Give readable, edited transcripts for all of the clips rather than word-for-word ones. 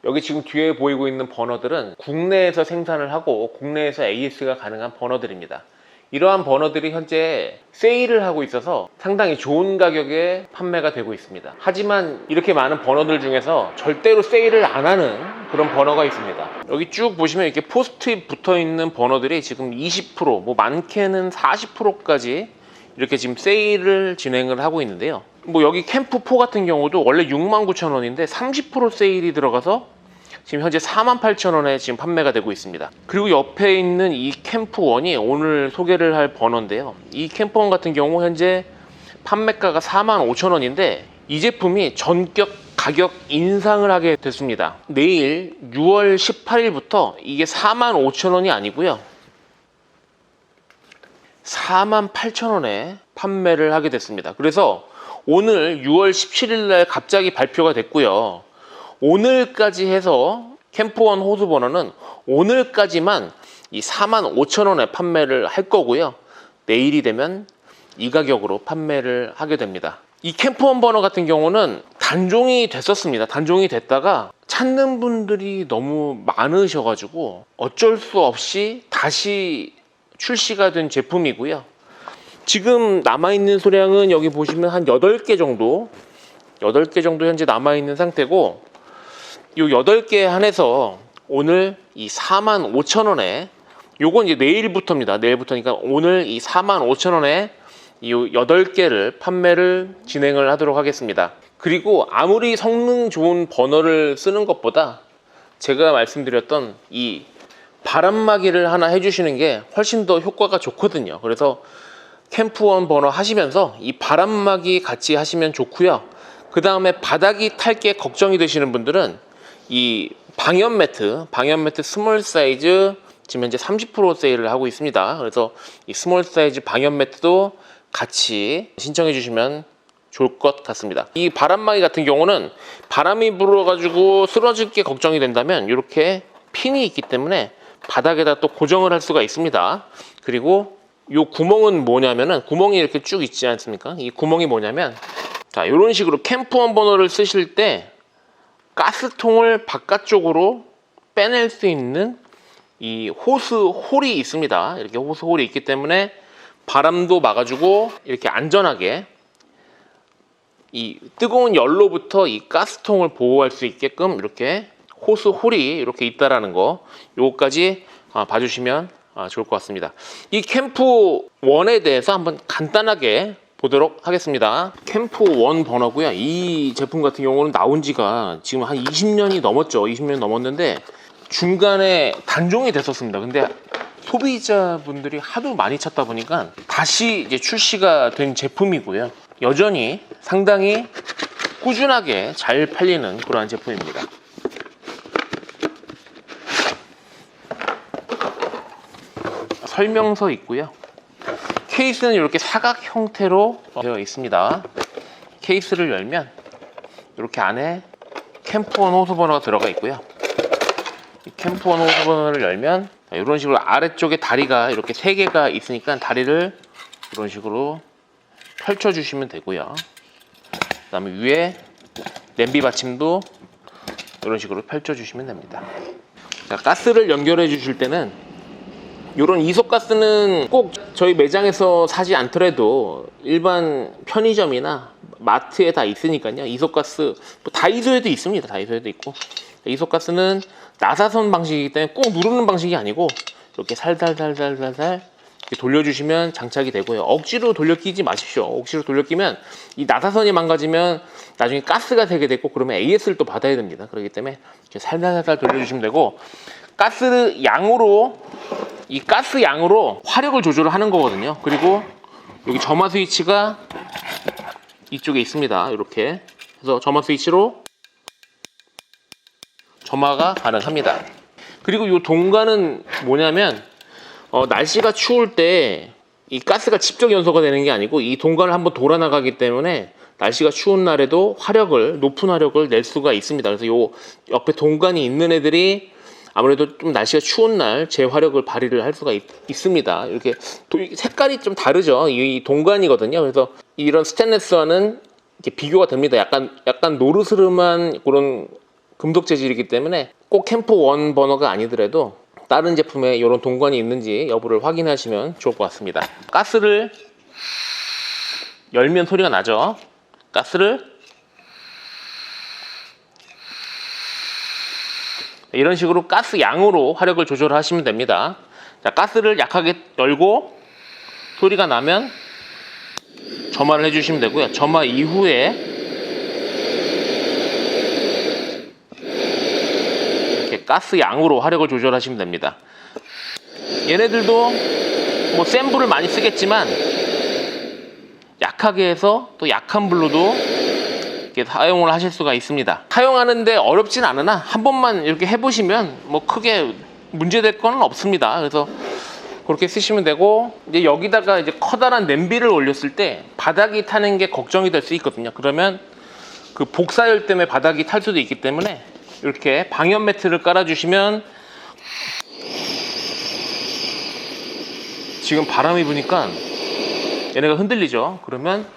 여기 지금 뒤에 보이고 있는 버너들은 국내에서 생산을 하고 국내에서 AS가 가능한 버너들입니다. 이러한 버너들이 현재 세일을 하고 있어서 상당히 좋은 가격에 판매가 되고 있습니다. 하지만 이렇게 많은 버너들 중에서 절대로 세일을 안 하는 그런 버너가 있습니다. 여기 쭉 보시면 이렇게 포스트잇 붙어 있는 버너들이 지금 20%, 뭐 많게는 40%까지 이렇게 지금 세일을 진행을 하고 있는데요. 뭐 여기 캠프4 같은 경우도 원래 69,000원인데 30% 세일이 들어가서 지금 현재 48,000원에 지금 판매가 되고 있습니다. 그리고 옆에 있는 이 캠프1이 오늘 소개를 할 버너인데요. 이 캠프1 같은 경우 현재 판매가가 45,000원인데 이 제품이 전격 가격 인상을 하게 됐습니다. 내일 6월 18일부터 이게 45,000원이 아니고요, 48,000원에 판매를 하게 됐습니다. 그래서 오늘 6월 17일 날 갑자기 발표가 됐고요. 오늘까지 해서 캠프1 호수 버너는 오늘까지만 이 45,000원에 판매를 할 거고요. 내일이 되면 이 가격으로 판매를 하게 됩니다. 이 캠프1 버너 같은 경우는 단종이 됐었습니다. 단종이 됐다가 찾는 분들이 너무 많으셔가지고 어쩔 수 없이 다시 출시가 된 제품이고요. 지금 남아있는 소량은 여기 보시면 한 8개 정도 현재 남아있는 상태고, 요 8개 한해서 오늘 이 45,000원에, 요건 이제 내일부터입니다. 내일부터니까 오늘 이 45,000원에 이 8개를 판매를 진행을 하도록 하겠습니다. 그리고 아무리 성능 좋은 버너를 쓰는 것보다 제가 말씀드렸던 이 바람막이를 하나 해주시는 게 훨씬 더 효과가 좋거든요. 그래서 캠프1 버너 하시면서 이 바람막이 같이 하시면 좋고요. 그 다음에 바닥이 탈 게 걱정이 되시는 분들은 이 방염 매트 스몰 사이즈 지금 현재 30% 세일을 하고 있습니다. 그래서 이 스몰 사이즈 방염 매트도 같이 신청해 주시면 좋을 것 같습니다. 이 바람막이 같은 경우는 바람이 불어가지고 쓰러질 게 걱정이 된다면 이렇게 핀이 있기 때문에 바닥에다 또 고정을 할 수가 있습니다. 그리고 이 구멍은 뭐냐면은, 구멍이 이렇게 쭉 있지 않습니까? 이 구멍이 뭐냐면, 자, 이런 식으로 캠프1 버너를 쓰실 때 가스통을 바깥쪽으로 빼낼 수 있는 이 호스 홀이 있습니다. 이렇게 호스 홀이 있기 때문에 바람도 막아주고 이렇게 안전하게 이 뜨거운 열로부터 이 가스통을 보호할 수 있게끔 이렇게 호스 홀이 이렇게 있다라는 거, 요거까지 봐주시면 좋을 것 같습니다. 이 캠프1에 대해서 한번 간단하게 보도록 하겠습니다. 캠프1 버너고요. 이 제품 같은 경우는 나온 지가 지금 한 20년이 넘었죠. 20년 넘었는데 중간에 단종이 됐었습니다. 근데 소비자분들이 하도 많이 찾다 보니까 다시 이제 출시가 된 제품이고요. 여전히 상당히 꾸준하게 잘 팔리는 그러한 제품입니다. 설명서 있고요. 케이스는 이렇게 사각 형태로 되어 있습니다. 케이스를 열면 이렇게 안에 캠프1 호수 버너가 들어가 있고요. 이 캠프1 호수 버너를 열면 이런 식으로 아래쪽에 다리가 이렇게 3개가 있으니까 다리를 이런 식으로 펼쳐 주시면 되고요. 그 다음에 위에 냄비 받침도 이런 식으로 펼쳐 주시면 됩니다. 자, 가스를 연결해 주실 때는 이런 이소가스는 꼭 저희 매장에서 사지 않더라도 일반 편의점이나 마트에 다 있으니까요. 이소가스 뭐 다이소에도 있습니다. 다이소에도 있고, 이소가스는 나사선 방식이기 때문에 꼭 누르는 방식이 아니고 이렇게 살살살살살살 이렇게 돌려주시면 장착이 되고요. 억지로 돌려끼지 마십시오. 억지로 돌려끼면 이 나사선이 망가지면 나중에 가스가 새게 되고 그러면 AS를 또 받아야 됩니다. 그렇기 때문에 이렇게 살살살살 돌려주시면 되고, 가스 양으로 화력을 조절을 하는 거거든요. 그리고 여기 점화 스위치가 이쪽에 있습니다. 이렇게 그래서 점화 스위치로 점화가 가능합니다. 그리고 이 동관은 뭐냐면 날씨가 추울 때 이 가스가 직접 연소가 되는 게 아니고 이 동관을 한번 돌아 나가기 때문에 날씨가 추운 날에도 높은 화력을 낼 수가 있습니다. 그래서 요 옆에 동관이 있는 애들이 아무래도 좀 날씨가 추운 날 재화력을 발휘를 할 수가 있습니다. 이렇게 색깔이 좀 다르죠. 이 동관이거든요. 그래서 이런 스테인리스와는 이렇게 비교가 됩니다. 약간 노르스름한 그런 금속 재질이기 때문에 꼭 캠프1 버너가 아니더라도 다른 제품에 이런 동관이 있는지 여부를 확인하시면 좋을 것 같습니다. 가스를 열면 소리가 나죠. 가스를 이런 식으로 가스 양으로 화력을 조절하시면 됩니다. 자, 가스를 약하게 열고 소리가 나면 점화를 해주시면 되고요. 점화 이후에 이렇게 가스 양으로 화력을 조절하시면 됩니다. 얘네들도 뭐 센 불을 많이 쓰겠지만 약하게 해서 또 약한 불로도 이렇게 사용을 하실 수가 있습니다. 사용하는데 어렵진 않으나 한 번만 이렇게 해보시면 뭐 크게 문제될 건 없습니다. 그래서 그렇게 쓰시면 되고, 이제 여기다가 이제 커다란 냄비를 올렸을 때 바닥이 타는 게 걱정이 될 수 있거든요. 그러면 그 복사열 때문에 바닥이 탈 수도 있기 때문에 이렇게 방염 매트를 깔아주시면, 지금 바람이 부니까 얘네가 흔들리죠. 그러면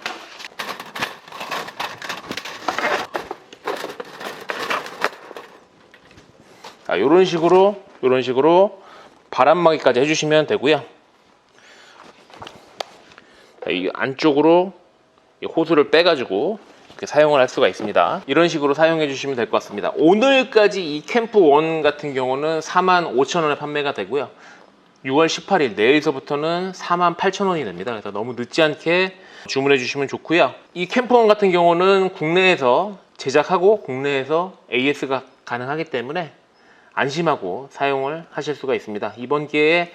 자, 이런 식으로 바람막이까지 해주시면 되고요. 자, 이 안쪽으로 이 호스를 빼가지고 이렇게 사용을 할 수가 있습니다. 이런 식으로 사용해 주시면 될 것 같습니다. 오늘까지 이 캠프1 같은 경우는 45,000원에 판매가 되고요. 6월 18일 내일서부터는 48,000원이 됩니다. 그래서 너무 늦지 않게 주문해 주시면 좋고요. 이 캠프1 같은 경우는 국내에서 제작하고 국내에서 AS가 가능하기 때문에 안심하고 사용을 하실 수가 있습니다. 이번 기회에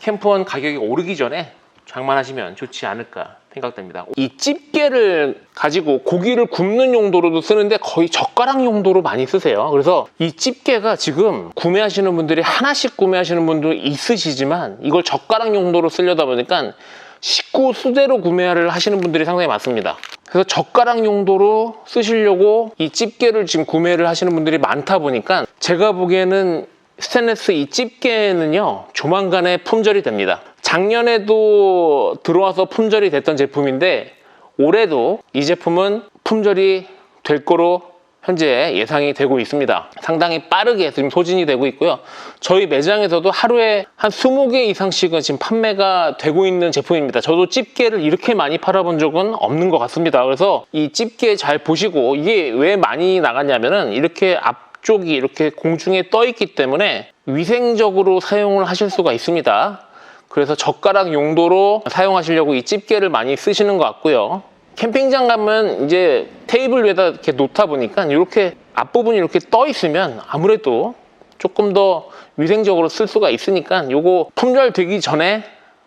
캠프1 가격이 오르기 전에 장만하시면 좋지 않을까 생각됩니다. 이 집게를 가지고 고기를 굽는 용도로도 쓰는데 거의 젓가락 용도로 많이 쓰세요. 그래서 이 집게가 지금 구매하시는 분들이 하나씩 구매하시는 분도 있으시지만 이걸 젓가락 용도로 쓰려다 보니까 식구 수대로 구매를 하시는 분들이 상당히 많습니다. 그래서 젓가락 용도로 쓰시려고 이 집게를 지금 구매를 하시는 분들이 많다 보니까 제가 보기에는 스테인리스 이 집게는요 조만간에 품절이 됩니다. 작년에도 들어와서 품절이 됐던 제품인데 올해도 이 제품은 품절이 될 거로 현재 예상이 되고 있습니다. 상당히 빠르게 지금 소진이 되고 있고요. 저희 매장에서도 하루에 한 20개 이상씩은 지금 판매가 되고 있는 제품입니다. 저도 집게를 이렇게 많이 팔아본 적은 없는 것 같습니다. 그래서 이 집게 잘 보시고, 이게 왜 많이 나갔냐면은 이렇게 앞쪽이 이렇게 공중에 떠 있기 때문에 위생적으로 사용을 하실 수가 있습니다. 그래서 젓가락 용도로 사용하시려고 이 집게를 많이 쓰시는 것 같고요. 캠핑장 가면 이제 테이블 위에다 이렇게 놓다 보니까 이렇게 앞부분이 이렇게 떠 있으면 아무래도 조금 더 위생적으로 쓸 수가 있으니까 요거 품절 되기 전에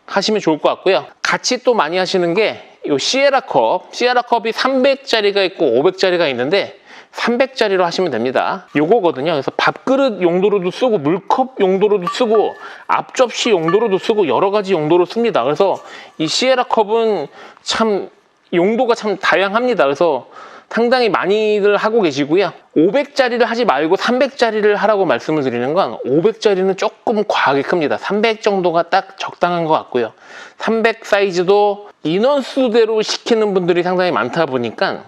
하시면 좋을 것 같고요. 같이 또 많이 하시는 게 요 시에라 컵이 300짜리가 있고 500짜리가 있는데 300짜리로 하시면 됩니다. 요거거든요. 그래서 밥그릇 용도로도 쓰고 물컵 용도로도 쓰고 앞접시 용도로도 쓰고 여러 가지 용도로 씁니다. 그래서 이 시에라 컵은 참 용도가 참 다양합니다. 그래서 상당히 많이들 하고 계시고요. 500짜리를 하지 말고 300짜리를 하라고 말씀을 드리는 건 500짜리는 조금 과하게 큽니다. 300 정도가 딱 적당한 것 같고요. 300 사이즈도 인원수대로 시키는 분들이 상당히 많다 보니까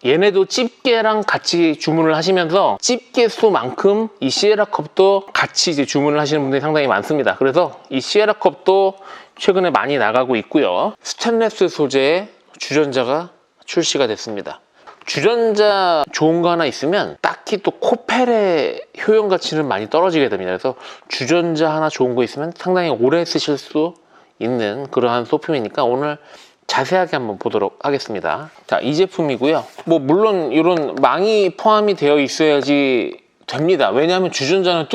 얘네도 집게랑 같이 주문을 하시면서 집게 수만큼 이 시에라 컵도 같이 이제 주문을 하시는 분들이 상당히 많습니다. 그래서 이 시에라 컵도 최근에 많이 나가고 있고요. 스테인리스 소재의 주전자가 출시가 됐습니다. 주전자 좋은 거 하나 있으면 딱히 또 코펠의 효용 가치는 많이 떨어지게 됩니다. 그래서 주전자 하나 좋은 거 있으면 상당히 오래 쓰실 수 있는 그러한 소품이니까 오늘 자세하게 한번 보도록 하겠습니다. 자, 이 제품이고요. 뭐 물론 이런 망이 포함이 되어 있어야지 됩니다. 왜냐하면 주전자는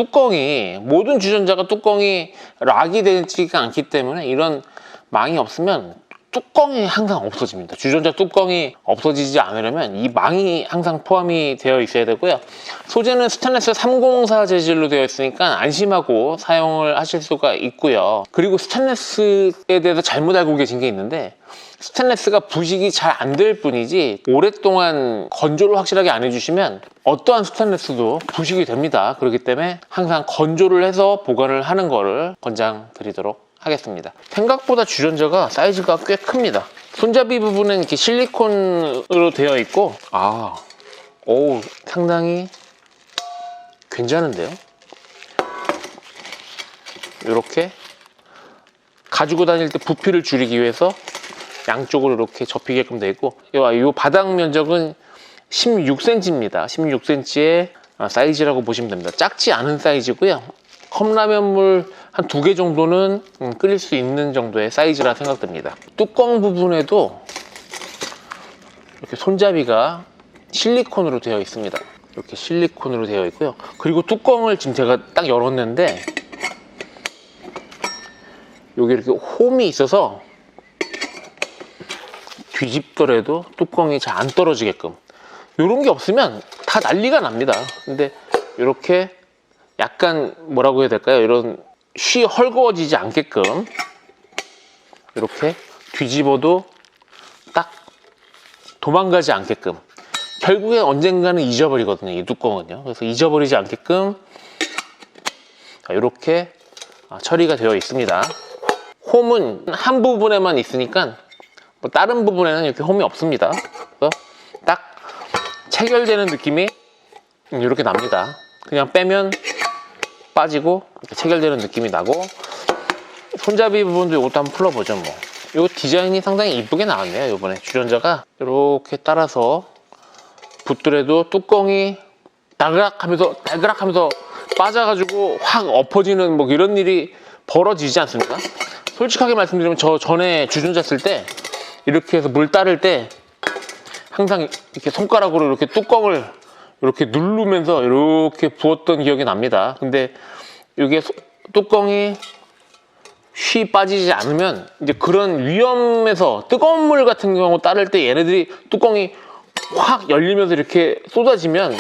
모든 주전자가 뚜껑이 락이 되지가 않기 때문에 이런 망이 없으면 뚜껑이 항상 없어집니다. 주전자 뚜껑이 없어지지 않으려면 이 망이 항상 포함이 되어 있어야 되고요. 소재는 스테인리스 304 재질로 되어 있으니까 안심하고 사용을 하실 수가 있고요. 그리고 스테인리스에 대해서 잘못 알고 계신 게 있는데 스테인리스가 부식이 잘 안 될 뿐이지 오랫동안 건조를 확실하게 안 해주시면 어떠한 스테인리스도 부식이 됩니다. 그렇기 때문에 항상 건조를 해서 보관을 하는 거를 권장드리도록 하겠습니다. 생각보다 주전자가 사이즈가 꽤 큽니다. 손잡이 부분은 이렇게 실리콘으로 되어 있고 상당히 괜찮은데요? 이렇게 가지고 다닐 때 부피를 줄이기 위해서 양쪽으로 이렇게 접히게끔 되어 있고, 이 바닥 면적은 16cm입니다. 16cm의 사이즈라고 보시면 됩니다. 작지 않은 사이즈고요. 컵라면물 한 2개 정도는 끓일 수 있는 정도의 사이즈라 생각됩니다. 뚜껑 부분에도 이렇게 손잡이가 실리콘으로 되어 있습니다. 이렇게 실리콘으로 되어 있고요. 그리고 뚜껑을 지금 제가 딱 열었는데 여기 이렇게 홈이 있어서 뒤집더라도 뚜껑이 잘 안 떨어지게끔, 이런 게 없으면 다 난리가 납니다. 근데 이렇게 약간 뭐라고 해야 될까요? 이런 쉬 헐거워지지 않게끔 이렇게 뒤집어도 딱 도망가지 않게끔, 결국에 언젠가는 잊어버리거든요, 이 뚜껑은요. 그래서 잊어버리지 않게끔 이렇게 처리가 되어 있습니다. 홈은 한 부분에만 있으니까 뭐 다른 부분에는 이렇게 홈이 없습니다. 그래서 딱 체결되는 느낌이 이렇게 납니다. 그냥 빼면 빠지고 이렇게 체결되는 느낌이 나고, 손잡이 부분도 이것도 한번 풀어보죠. 뭐 이거 디자인이 상당히 이쁘게 나왔네요. 이번에 주전자가 이렇게 따라서 붙더라도 뚜껑이 달그락하면서 빠져가지고 확 엎어지는 뭐 이런 일이 벌어지지 않습니까? 솔직하게 말씀드리면 저 전에 주전자 쓸 때 이렇게 해서 물 따를 때 항상 이렇게 손가락으로 이렇게 뚜껑을 이렇게 누르면서 이렇게 부었던 기억이 납니다. 근데 이게 뚜껑이 쉬 빠지지 않으면 이제 그런 위험에서, 뜨거운 물 같은 경우 따를 때 얘네들이 뚜껑이 확 열리면서 이렇게 쏟아지면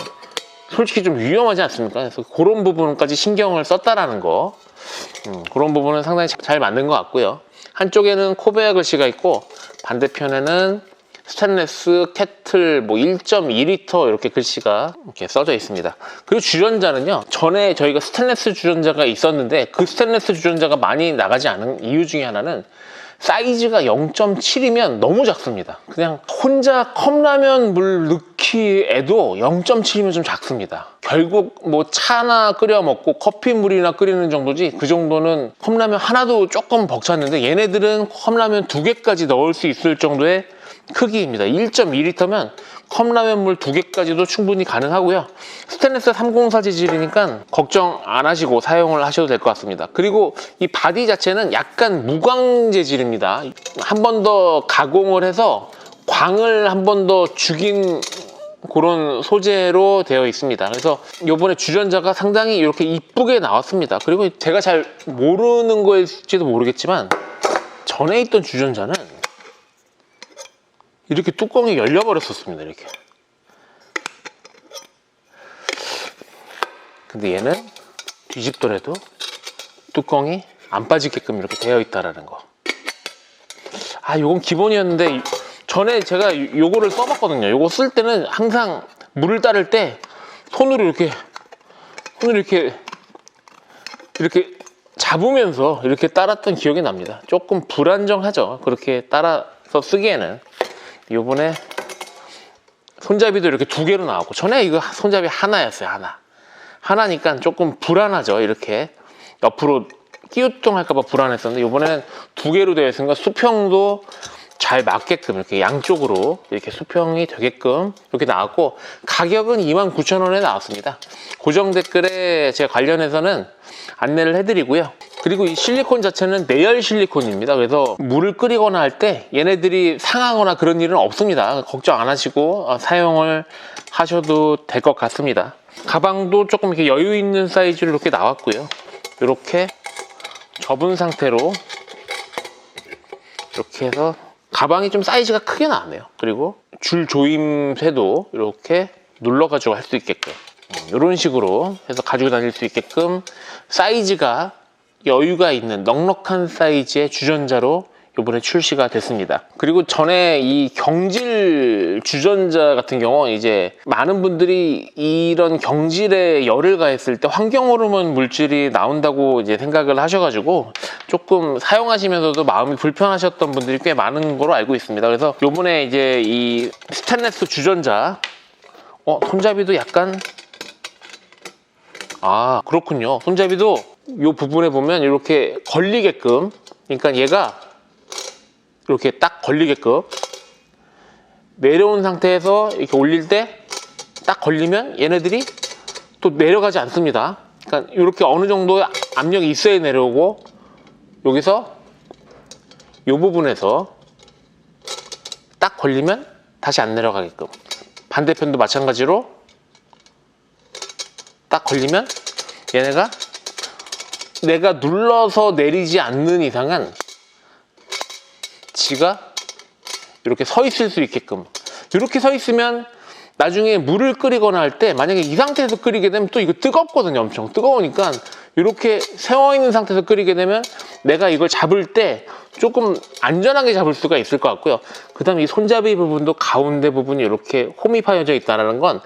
솔직히 좀 위험하지 않습니까? 그래서 그런 부분까지 신경을 썼다라는 거, 그런 부분은 상당히 잘 만든 것 같고요. 한쪽에는 코베야 글씨가 있고 반대편에는 스테인리스 케틀 뭐 1.2L 이렇게 글씨가 이렇게 써져 있습니다. 그리고 주전자는요, 전에 저희가 스테인리스 주전자가 있었는데 그 스테인리스 주전자가 많이 나가지 않은 이유 중에 하나는 사이즈가 0.7이면 너무 작습니다. 그냥 혼자 컵라면 물 넣기에도 0.7이면 좀 작습니다. 결국 뭐 차나 끓여 먹고 커피물이나 끓이는 정도지, 그 정도는 컵라면 하나도 조금 벅찼는데 얘네들은 컵라면 2개까지 넣을 수 있을 정도의 크기입니다. 1.2L면 컵라면 물 2개까지도 충분히 가능하고요. 스테인리스 304 재질이니까 걱정 안 하시고 사용을 하셔도 될 것 같습니다. 그리고 이 바디 자체는 약간 무광 재질입니다. 한 번 더 가공을 해서 광을 한 번 더 죽인 그런 소재로 되어 있습니다. 그래서 이번에 주전자가 상당히 이렇게 이쁘게 나왔습니다. 그리고 제가 잘 모르는 거일지도 모르겠지만 전에 있던 주전자는 이렇게 뚜껑이 열려버렸었습니다. 이렇게. 근데 얘는 뒤집더라도 뚜껑이 안 빠지게끔 이렇게 되어 있다라는 거. 요건 기본이었는데 전에 제가 요거를 써봤거든요. 요거 쓸 때는 항상 물을 따를 때 손으로 이렇게 잡으면서 이렇게 따랐던 기억이 납니다. 조금 불안정하죠, 그렇게 따라서 쓰기에는. 요번에 손잡이도 이렇게 2개로 나왔고, 전에 이거 손잡이 하나였어요. 하나니까 조금 불안하죠. 이렇게 옆으로 끼우뚱할까봐 불안했었는데 요번에는 2개로 되어 있으니까 수평도 잘 맞게끔 이렇게 양쪽으로 이렇게 수평이 되게끔 이렇게 나왔고, 가격은 29,000원에 나왔습니다. 고정 댓글에 제가 관련해서는 안내를 해드리고요. 그리고 이 실리콘 자체는 내열 실리콘입니다. 그래서 물을 끓이거나 할 때 얘네들이 상하거나 그런 일은 없습니다. 걱정 안 하시고 사용을 하셔도 될 것 같습니다. 가방도 조금 이렇게 여유 있는 사이즈로 이렇게 나왔고요. 이렇게 접은 상태로 이렇게 해서 가방이 좀 사이즈가 크게 나왔네요. 그리고 줄 조임쇠도 이렇게 눌러가지고 할 수 있게끔 이런 식으로 해서 가지고 다닐 수 있게끔 사이즈가 여유가 있는 넉넉한 사이즈의 주전자로 이번에 출시가 됐습니다. 그리고 전에 이 경질 주전자 같은 경우 이제 많은 분들이 이런 경질에 열을 가했을 때 환경 호르몬 물질이 나온다고 이제 생각을 하셔가지고 조금 사용하시면서도 마음이 불편하셨던 분들이 꽤 많은 걸로 알고 있습니다. 그래서 이번에 이제 이 스테인리스 주전자 손잡이도 약간 아, 그렇군요. 손잡이도 이 부분에 보면 이렇게 걸리게끔, 그러니까 얘가 이렇게 딱 걸리게끔 내려온 상태에서 이렇게 올릴 때 딱 걸리면 얘네들이 또 내려가지 않습니다. 그러니까 이렇게 어느 정도의 압력이 있어야 내려오고, 여기서 이 부분에서 딱 걸리면 다시 안 내려가게끔, 반대편도 마찬가지로 딱 걸리면 얘네가 내가 눌러서 내리지 않는 이상은 지가 이렇게 서 있을 수 있게끔, 이렇게 서 있으면 나중에 물을 끓이거나 할 때 만약에 이 상태에서 끓이게 되면 또 이거 뜨겁거든요. 엄청 뜨거우니까 이렇게 세워 있는 상태에서 끓이게 되면 내가 이걸 잡을 때 조금 안전하게 잡을 수가 있을 것 같고요. 그 다음에 이 손잡이 부분도 가운데 부분이 이렇게 홈이 파여져 있다는 건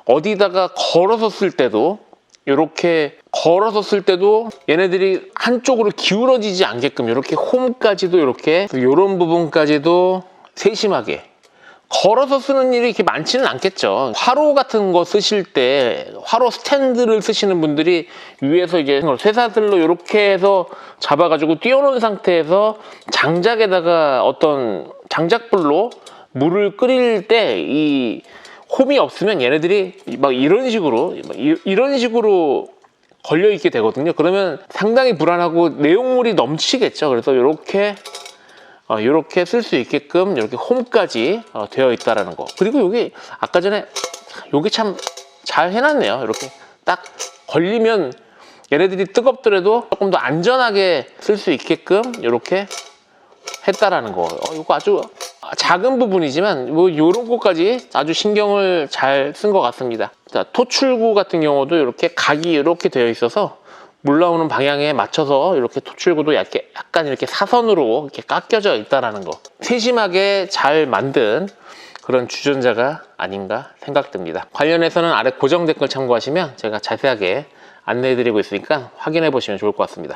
어디다가 걸어서 쓸 때도, 이렇게 걸어서 쓸 때도 얘네들이 한쪽으로 기울어지지 않게끔 이렇게 홈까지도, 이렇게 이런 부분까지도 세심하게, 걸어서 쓰는 일이 이렇게 많지는 않겠죠. 화로 같은 거 쓰실 때, 화로 스탠드를 쓰시는 분들이 위에서 이제 쇠사슬로 이렇게 해서 잡아가지고 띄워놓은 상태에서 장작에다가 어떤 장작불로 물을 끓일 때 이 홈이 없으면 얘네들이 막 이런 식으로 걸려 있게 되거든요. 그러면 상당히 불안하고 내용물이 넘치겠죠. 그래서 이렇게 쓸 수 있게끔 이렇게 홈까지 되어 있다라는 거. 그리고 여기 아까 전에 여기 참 잘 해놨네요. 이렇게 딱 걸리면 얘네들이 뜨겁더라도 조금 더 안전하게 쓸 수 있게끔 이렇게 했다라는 거. 이거 아주 작은 부분이지만 뭐 이런 것까지 아주 신경을 잘 쓴 것 같습니다. 자, 토출구 같은 경우도 이렇게 각이 이렇게 되어 있어서 물 나오는 방향에 맞춰서 이렇게 토출구도 약간 이렇게 사선으로 이렇게 깎여져 있다라는 거. 세심하게 잘 만든 그런 주전자가 아닌가 생각됩니다. 관련해서는 아래 고정 댓글 참고하시면 제가 자세하게 안내해드리고 있으니까 확인해 보시면 좋을 것 같습니다.